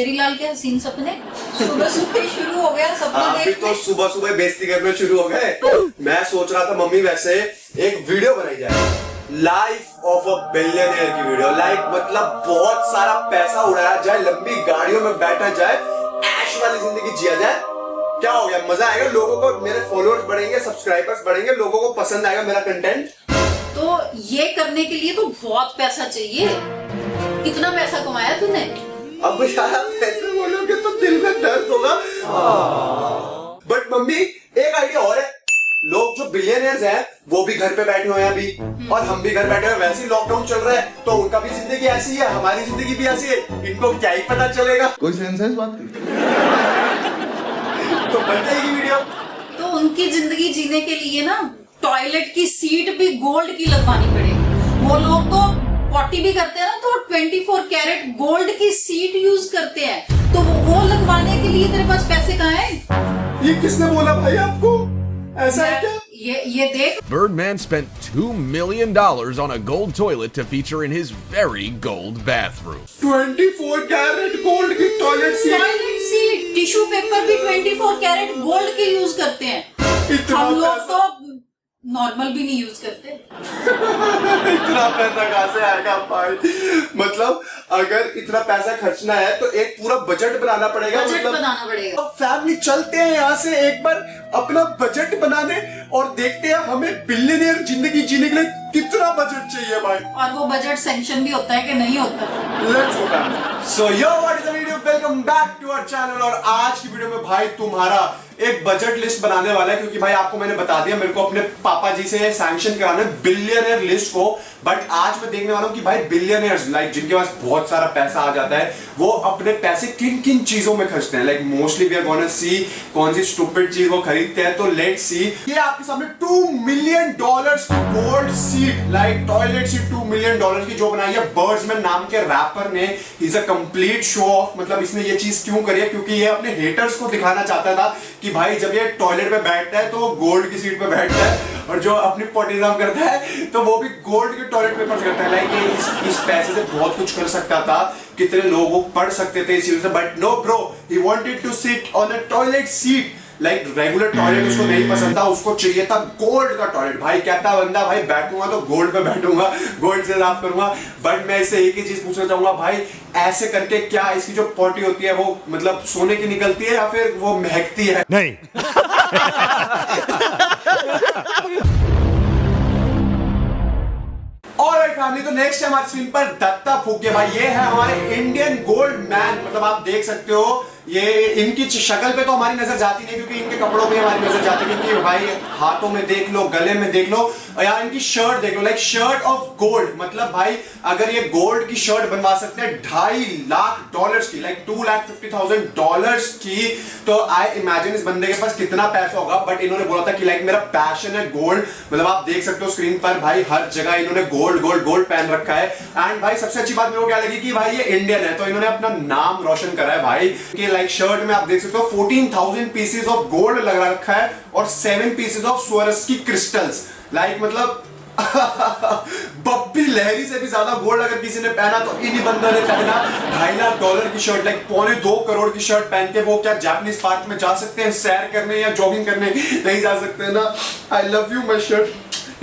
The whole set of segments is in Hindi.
तेरी लाल के हसीन सपने सुबह सुबह शुरू हो गया सपना देखने। तो सुबह सुबह बेइज्जती करने शुरू हो गए। मैं सोच रहा था मम्मी वैसे एक वीडियो बनाई जाए, लाइफ ऑफ अ बिलियनियर की वीडियो। लाइक मतलब बहुत सारा पैसा उड़ाया जाए, लंबी गाड़ियों में बैठा जाए, ऐश वाली जिंदगी जिया जाए। क्या हो गया, मजा आएगा, लोगों को, मेरे फॉलोअर्स बढ़ेंगे, सब्सक्राइबर्स बढ़ेंगे, लोगों को पसंद आएगा मेरा कंटेंट। तो ये करने के लिए तो बहुत पैसा चाहिए। कितना पैसा कमाया तूने? अब यार ऐसे बोलोगे तो दिल में दर्द होगा। बट मम्मी एक आइडिया और है, लोग जो बिलियनियर्स हैं वो भी घर पे बैठे हुए हैं अभी, और हम भी घर बैठे हुए, वैसे ही लॉकडाउन चल रहा है, तो उनका भी जिंदगी ऐसी है, हमारी जिंदगी भी ऐसी है, इनको क्या ही पता चलेगा। कोई सेंस है इस बात की? तो बन जाएगी वीडियो। तो उनकी जिंदगी जीने के लिए ना टॉयलेट की सीट भी गोल्ड की लगवानी पड़ेगी। वो लोग तो 40 भी करते हैं ना तो 24 कैरेट गोल्ड की सीट यूज करते हैं, तो वो लगवाने के लिए तेरे पास पैसे कहाँ हैं? ये किसने बोला भाई आपको? ऐसा है क्या? ये देख, Birdman spent $2 million on a gold toilet to feature in his very gold bathroom. 24 carat gold की टॉयलेट सीट, टिश्यू पेपर भी 24 कैरेट गोल्ड के यूज करते हैं। इतना हम लोग पैसा? तो नॉर्मल भी नहीं यूज करते। इतना पैसा कहाँ से आएगा भाई? मतलब अगर इतना पैसा खर्चना है तो एक पूरा बजट बनाना पड़ेगा। बजट मतलब बनाना पड़ेगा। अब फैमिली चलते हैं यहाँ से एक बार अपना बजट बनाने और देखते हैं हमें बिलियनियर जिंदगी जीने के लिए कितना बजट चाहिए भाई, और वो बजट सैंक्शन भी होता है कि नहीं होता। Let's go back. So yo what is the video, welcome back to our channel. और आज की वीडियो में भाई तुम्हारा एक बजट लिस्ट बनाने वाला है, क्योंकि भाई आपको मैंने बता दिया मेरे को अपने पापा जी से सैंक्शन कराना है बिलियनियर लिस्ट को। बट आज मैं देखने वाला हूं कि भाई बिलियनियर्स लाइक जिनके पास बहुत सारा पैसा आ जाता है वो अपने पैसे किन किन चीजों में खर्चते हैं। Like mostly we are gonna see कौन सी स्टूपिड चीज वो खरीदते हैं। तो लेट्स सी, ये आपके सामने $2 मिलियन की gold seat, like toilet seat $2 million की जो बनाई है बर्ड्समैन नाम के रैपर ने। Is a complete show off, मतलब इसने ये चीज क्यों करी है? क्योंकि ये अपने हेटर्स को दिखाना चाहता था कि भाई जब ये टॉयलेट पे बैठता है तो गोल्ड की सीट पे बैठता है, और जो अपनी पोटीजाम करता है तो वो भी गोल्ड के टॉयलेट पेपर से करता है। लाइक ये इस पैसे से बहुत कुछ कर सकता था, कितने लोग पढ़ सकते थे इस चीज से, but no bro, he wanted to sit on a toilet seat. Like regular toilet उसको नहीं पसंद था, उसको चाहिए था गोल्ड का टॉयलेट। भाई कहता बंदा भाई बैठूंगा तो गोल्ड पे बैठूंगा, गोल्ड से साफ करूंगा। बट मैं इससे एक ही चीज पूछना चाहूंगा भाई, ऐसे करके क्या इसकी जो पॉटी होती है वो मतलब सोने की निकलती है या फिर वो महकती है? नहीं। और फैमिली, तो नेक्स्ट हमारे स्क्रीन पर दत्ता फूके भाई, ये है हमारे इंडियन गोल्ड मैन। मतलब आप देख सकते हो ये इनकी शक्ल पे तो हमारी नजर जाती नहीं, क्योंकि इनके कपड़ों पे हमारी नजर जाती है, क्योंकि भाई हाथों में देख लो, गले में देख लो, और यार इनकी शर्ट देख लो, लाइक शर्ट ऑफ गोल्ड। मतलब भाई अगर ये गोल्ड की शर्ट बनवा सकते हैं $2.5 लाख की, लाइक $250,000 की, तो आई इमेजिन इस बंदे के पास कितना पैसा होगा। बट इन्होंने बोला था कि लाइक मेरा पैशन है गोल्ड। मतलब आप देख सकते हो स्क्रीन पर भाई हर जगह इन्होंने गोल्ड गोल्ड गोल्ड पहन रखा है। एंड भाई सबसे अच्छी बात मेरे को क्या लगी कि भाई ये इंडियन है, तो इन्होंने अपना नाम रोशन करा है भाई कि लाइक शर्ट में आप देख सकते हो 14,000 पीसेस ऑफ गोल्ड लगा रखा है और 7 पीसेस ऑफ स्वरस्की क्रिस्टल्स। लाइक मतलब बप्पी लहरी से भी ज्यादा गोल्ड अगर किसी ने पहना तो इन्हीं बंदों ने पहना। $2.5 लाख की शर्ट, लाइक $2.25 करोड़ की शर्ट पहन के वो क्या जापानीज पार्क में जा सकते हैं सैर करने या जॉगिंग करने? नहीं जा सकते ना। I love you my shirt,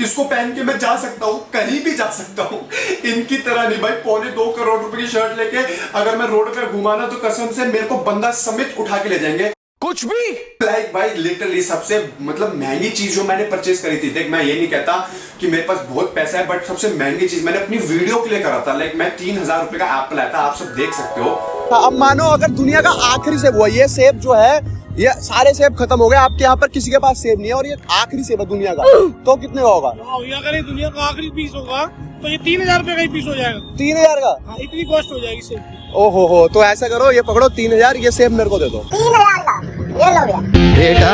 इसको पहन के मैं जा सकता हूँ, कहीं भी जा सकता हूँ, इनकी तरह नहीं भाई। $2.25 करोड़ की शर्ट लेके अगर मैं रोड पे घुमाना तो कसम से मेरे को बंदा समेत उठा के ले जाएंगे, कुछ भी। लाइक भाई लिटरली सबसे मतलब महंगी चीज जो मैंने परचेज करी थी, देख मैं ये नहीं कहता कि मेरे पास बहुत पैसा है, बट सबसे महंगी चीज मैंने अपनी वीडियो के लिए करा था। लाइक मैं $3,000 का एप्पल लाया था, आप सब देख सकते हो। अब मानो अगर दुनिया का आखिरी सेब हुआ, ये सेब जो है ये सारे सेब खत्म हो गए, आपके यहाँ पर किसी के पास सेब नहीं है और ये आखिरी सेब है दुनिया का, तो कितने का होगा? अगर ये दुनिया का आखिरी पीस होगा तो ये $3,000 का ही पीस हो जाएगा। 3,000 का? हाँ, इतनी कॉस्ट हो जाएगी सेब की। ओहो हो, तो ऐसा करो ये पकड़ो 3,000, ये सेब मेरे को दे दो। 3,000 का ये लो भैया। बेटा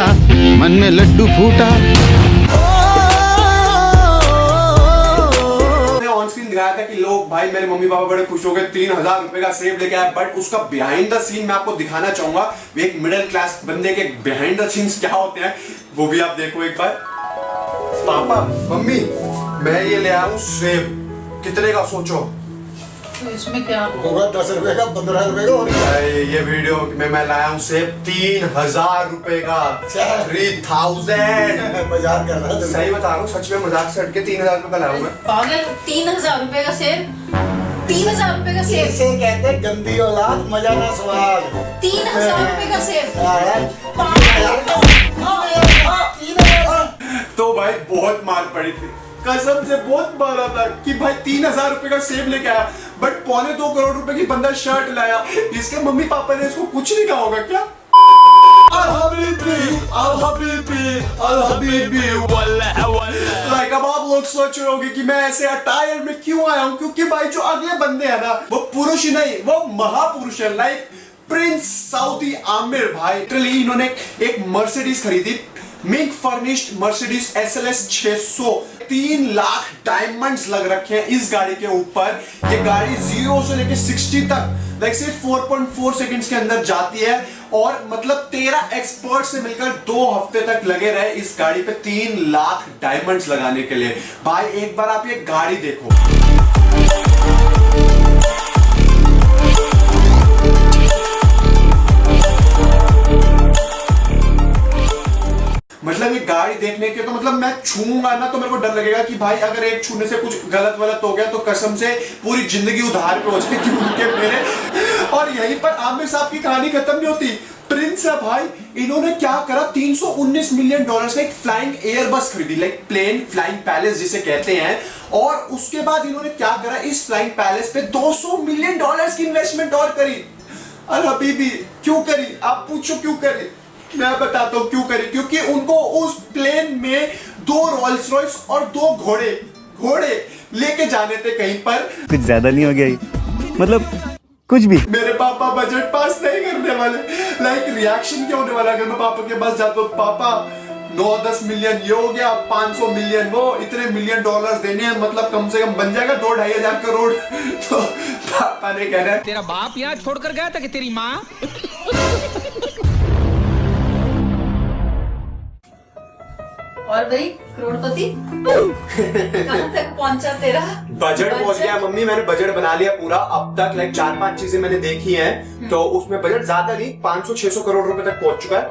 मन में लड्डू फूटा। ऑन स्क्रीन दिखाया था कि लोग भाई मेरे मम्मी पापा बड़े खुश हो गए, $3,000 का सेब लेके आए। बट उसका बिहाइंड द सीन मैं आपको दिखाना चाहूंगा, एक मिडिल क्लास बंदे के बिहाइंड द सीन्स क्या होते हैं वो भी आप देखो एक बार। पापा मम्मी मैं ये ले आया हूं सेब, कितने का सोचो? तो इसमें क्या होगा 10 रुपए का 15 रुपए का और भाई ये वीडियो में मैं लाया हूँ सेब 3000 रुपए का। 3000 मजाक कर रहा है सही बता रहा हूँ, सच में मजाक से हटके 3000 रुपए का लाया हूँ मैं। पागल 3000 रुपए का सेब, 3000 रुपए का सेब, इसे कहते हैं गंदी औलाद मजा ना स्वाद। 3000 रुपए का सेब। तो भाई बहुत मार पड़ी थी, कसम से बहुत मारा था कि भाई 3000 रुपए का सेब लेके आया, बट 2.25 करोड़ रुपए की बंदा शर्ट लाया। इसके मम्मी पापा ने इसको कुछ नहीं कहा होगा क्या? Like, अब आप लोग सोच रहे होंगे कि मैं ऐसे अटायर में क्यों आया हूँ, क्योंकि भाई जो अगले बंदे हैं ना वो पुरुष ही नहीं, वो महापुरुष है। लाइक प्रिंस सऊदी आमिर भाई, लिटरली इन्होंने एक मर्सिडीज खरीदी, mink furnished Mercedes SLS 600। 3 lakh diamonds लग रखे हैं इस गाड़ी के ऊपर। ये गाड़ी 0 से लेके 60 तक लाइक सिर्फ 4.4 सेकंड्स के अंदर जाती है, और मतलब 13 एक्सपर्ट से मिलकर 2 हफ्ते तक लगे रहे इस गाड़ी पे 3 लाख डायमंड्स लगाने के लिए। भाई एक बार आप ये गाड़ी देखो, मतलब ये गाड़ी देखने के तो मतलब मैं छूऊंगा ना तो मेरे को डर लगेगा कि भाई अगर एक छूने से कुछ गलत वलत हो गया तो कसम से पूरी जिंदगी उधार पे हो जाएगी उनके मेरे। और यहीं पर आमिर साहब की कहानी खत्म नहीं होती। प्रिंस है भाई, इन्होंने क्या करा, 319 मिलियन डॉलर्स का एक फ्लाइंग एयरबस खरीदी, लाइक प्लेन फ्लाइंग पैलेस जिसे कहते हैं। और उसके बाद इन्होंने क्या करा, इस फ्लाइंग पैलेस पे 200 मिलियन डॉलर्स की इन्वेस्टमेंट और करी। अरे हबीबी क्यों करी, आप पूछो क्यों करी, मैं बताता हूँ क्यों करी। क्योंकि उनको उस प्लेन में 2 रोल्स रॉयस और 2 घोड़े लेके जाने थे कहीं पर। कुछ ज्यादा नहीं हो गया ये? मतलब कुछ भी। मेरे पापा बजट पास नहीं करने वाले। लाइक रिएक्शन क्या होने वाला अगर मैं पापा के पास जाता हूँ, पापा 9-10 मिलियन ये हो गया, 500 मिलियन वो, इतने मिलियन डॉलर्स देने हैं, मतलब कम से कम बन जाएगा 2-2.5 हजार करोड़। तो पापा ने कहना तेरा बाप यहाँ छोड़कर गया था कि तेरी माँ? और भाई करोड़पति कहाँ तक पहुंचा तेरा बजट पहुंच गया मम्मी, मैंने बजट बना लिया पूरा। अब तक लाइक 4-5 चीजें मैंने देखी हैं, तो उसमें बजट ज्यादा नहीं 500-600 करोड़ रुपए तक पहुंच चुका है।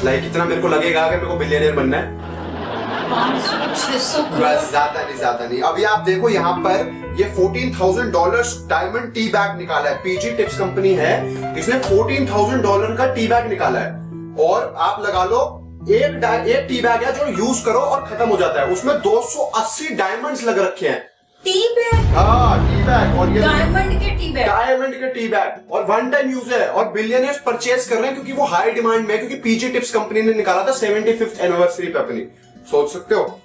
लाइक इतना मेरे को लगेगा अगर मेरे को बिलियनियर बनना है। 500-600 बस, ज्यादा नहीं। अभी आप देखो यहाँ पर ये $14,000 डायमंड टी बैग निकाला है, PG टिप्स कंपनी है, इसने $14,000 का टी बैग निकाला है। और आप लगा लो एक टी बैग है जो यूज करो और खत्म हो जाता है, उसमें 280 डायमंड्स लग रखे हैं। Tea bag? हाँ टी बैग, और ये डायमंड के टी बैग, और 1 टाइम यूज है, और बिलियनियर्स परचेज कर रहे हैं क्योंकि वो हाई डिमांड में है, क्योंकि PG टिप्स कंपनी ने निकाला था 75th एनिवर्सरी पे अपनी, सोच सकते हो।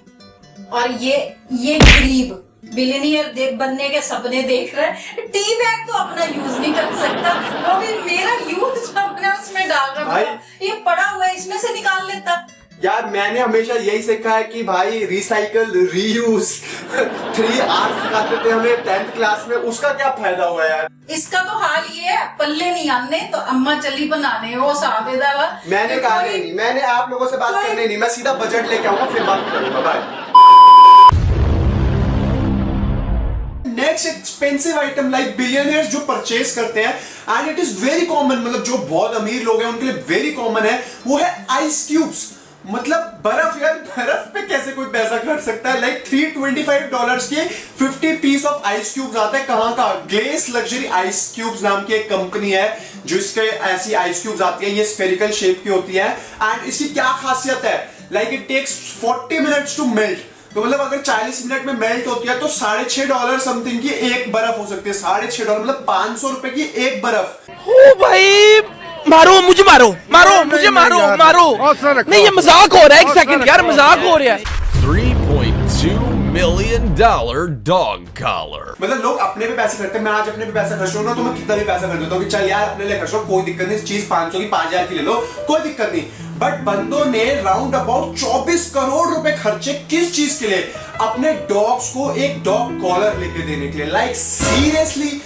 और ये गरीब बिलियनियर बनने के सपने देख रहे हैं, टी बैग तो अपना यूज नहीं कर सकता, वो भी मेरा यूज जो अपने उसमें डाल रहा है, ये पड़ा हुआ है इसमें से निकाल लेता। यार मैंने हमेशा यही सीखा है कि भाई रिसाइकल, रीयूज 3R सिखाते थे हमें 10th क्लास में, उसका क्या फायदा हुआ यार। इसका तो हाल ये है, पल्ले नहीं आने तो अम्मा चली बनाने, वो साबेदा वा। मैंने कहा नहीं, मैंने आप लोगों से बात करनी नहीं, मैं सीधा बजट लेके आऊंगा फिर बात करूंगा। Bye. Next expensive item like billionaires जो परचेज करते हैं, and it is very common, मतलब जो बहुत अमीर लोग हैं उनके लिए वेरी कॉमन है, वो है आइस क्यूब्स। मतलब बर्फ। यार बर्फ पे कैसे कोई पैसा खर्च सकता है। लाइक $325 के 50 पीस ऑफ आइस क्यूब्स आते हैं। कहां का? ग्लेस लग्जरी आइस क्यूब्स नाम की एक कंपनी है जो इसके ऐसी आइस क्यूब्स आती है, ये स्फेरिकल शेप की होती है। एंड इसकी क्या खासियत है, like it takes 40 minutes to melt. तो मतलब अगर 40 मिनट में मेल्ट होती है तो $6.5 समथिंग की एक बर्फ हो सकती है। $6.5 मतलब 500 रुपए की एक बर्फ। ओ भाई मारो मुझे, मारो मुझे, मारो नहीं, ये मजाक हो रहा है। एक सेकंड यार, मजाक हो रहा है। $3.2 million dog collar. मतलब लोग अपने पे पैसे खर्चते हैं। मैं आज अपने पे पैसा खर्च रहा हूँ ना, तो मैं कितना भी पैसा खर्च देता हूँ कि चल यार अपने लिए खर्च लो, कोई दिक्कत नहीं, चीज 500 की 5000 की ले लो, कोई दिक्कत नहीं। बट बंदों ने राउंड अबाउट 24 करोड़ रुपए खर्चे किस चीज के लिए? अपने डॉग्स को एक डॉग कॉलर लेके देने के लिए। Like seriously.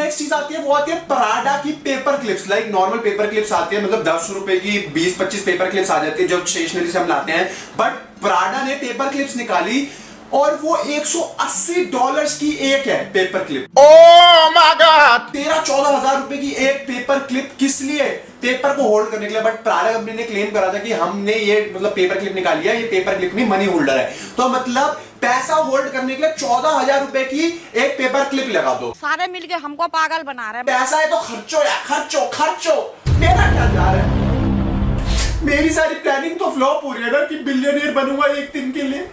नेक्स्ट चीज आती है वो आती है प्राडा की paper clips. Like normal paper clips आती है, मतलब 10 रुपए की 20-25 पेपर क्लिप्स आ जाती है जो स्टेशनरी से हम लाते हैं, बट प्राडा ने पेपर क्लिप्स निकाली और वो $180 की एक है paper clip. Oh my God! 13-14 हजार रुपए की एक पेपर क्लिप, किस लिए? पेपर को होल्ड करने के लिए। बट प्राडा कंपनी ने क्लेम करा था कि हमने ये मतलब पेपर क्लिप निकाली है, ये पेपर क्लिप नहीं मनी होल्डर है। तो मतलब पैसा होल्ड करने के लिए 14,000 रुपए की एक पेपर क्लिप लगा दो। सारे मिलके हमको पागल बना रहे हैं। पैसा है तो खर्चो यार, खर्चो खर्चो। मेरा क्या जा रहा है? मेरी सारी प्लानिंग तो फ्लॉप हो रही है ना कि बिलियनियर बनूंगा एक दिन के लिए।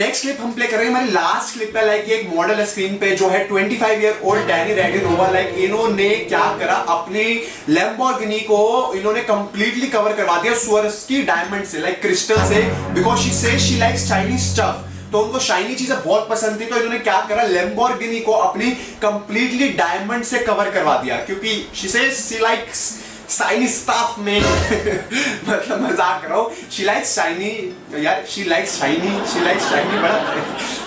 नेक्स्ट क्लिप हम प्ले कर रहे हैं, हमारी लास्ट क्लिप है। लाइक एक मॉडल है स्क्रीन पे जो है 25 ईयर ओल्ड डैनी रेडिनोवा। लाइक इन्होंने क्या करा, अपनी लैम्बोर्गिनी को इन्होंने कंप्लीटली कवर करवा दिया स्वरस्की डायमंड से, लाइक क्रिस्टल से, because she says she likes Chinese stuff. तो उनको शाइनी चीजें बहुत पसंद थी, तो इन्होंने क्या करा, लैम्बोर्गिनी को अपनी कंप्लीटली डायमंड से कवर करवा दिया, क्योंकि she says she likes shiny stuff में मतलब मजाक कर रहा हूँ। शी लाइक्स शाइनी यार, शी लाइक्स शाइनी बड़ा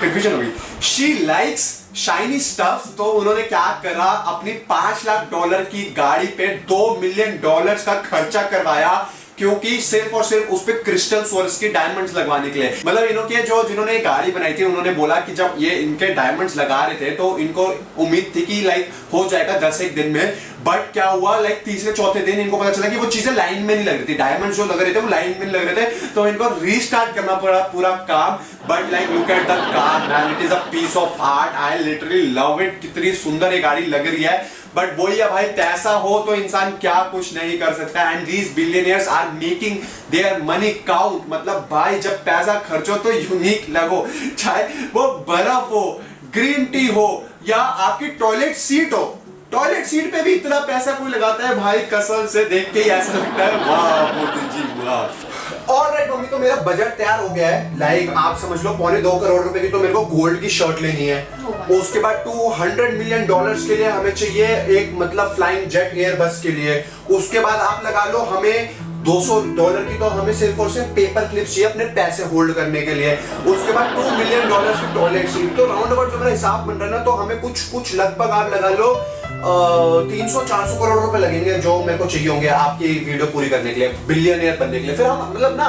कंफ्यूजन हो गई। She likes shiny stuff. तो उन्होंने क्या करा, अपनी $5 लाख की गाड़ी पे $2 मिलियन का खर्चा करवाया, क्योंकि सिर्फ और सिर्फ उस पे क्रिस्टल स्वरस्की डायमंड्स लगवाने के लिए। मतलब इन्होंने जो जिन्होंने गाड़ी बनाई थी उन्होंने बोला कि जब ये इनके डायमंड्स लगा रहे थे तो इनको उम्मीद थी कि लाइक हो जाएगा 10-1 दिन में, बट क्या हुआ, लाइक तीसरे-चौथे दिन इनको पता चला कि वो चीजें लाइन में नहीं लग रही थी, डायमंड्स जो लग रहे थे वो लाइन में नहीं लग रहे थे, तो इनको रीस्टार्ट करना पड़ा पूरा काम। But like look at the car man, it is a piece of art, I literally love it. कितनी सुंदर ये गाड़ी लग रही है। बट वही है भाई, पैसा हो तो इंसान क्या कुछ नहीं कर सकता। And these billionaires are making their money count. मतलब भाई जब पैसा खर्चो तो यूनिक लगो, चाहे वो बर्फ हो, ग्रीन टी हो या आपकी टॉयलेट सीट हो। टॉयलेट सीट पे भी इतना पैसा कोई लगाता है भाई, कसम से देख के ही ऐसा लगता है वाह मोदी जी वाह। ऑलराइट मम्मी, तो मेरा बजट तैयार हो गया है। लाइक आप समझ लो 2.25 करोड़ रुपए की तो मेरे को गोल्ड की शर्ट लेनी है। उसके बाद $200 मिलियन के लिए हमें चाहिए एक मतलब फ्लाइंग जेट एयरबस के लिए। उसके बाद आप लगा लो हमें $200 की तो हमें सिर्फ और सिर्फ पेपर क्लिप्स चाहिए अपने पैसे होल्ड करने के लिए। उसके बाद $2 मिलियन की टॉयलेट सीट। तो राउंड अबाउट जो मेरा हिसाब बन रहा है ना, तो हमें कुछ लगभग आप लगा लो 300-400 करोड़ रुपए लगेंगे जो मेरे को चाहिए होंगे आपकी वीडियो पूरी करने के लिए, बिलियनियर बनने के लिए। फिर हम मतलब ना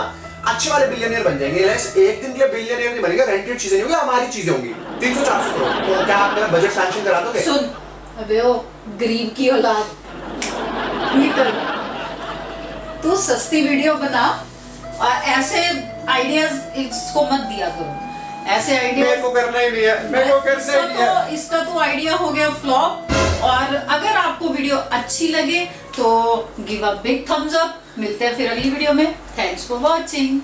अच्छे वाले बिलियनियर बन जाएंगे। एक दिन के लिए बिलियनियर नहीं बनेगा, रेंटेड चीजें नहीं होंगी, हमारी चीजें होंगी। 300-400 करोड़। तो क्या आप मेरा बजट सैंक्शन करा दोगे? सुन अबे ओ गरीब की औलाद, निकल तू सस्ती वीडियो बना और ऐसे आइडियाज इसको मत दिया करो। ऐसे आइडिया मेरे को करना ही नहीं है, मेरे को करना ही नहीं है। इसका तो आइडिया हो गया फ्लॉप। और अगर आपको वीडियो अच्छी लगे तो give a big thumbs up. मिलते हैं फिर अगली वीडियो में। Thanks for watching.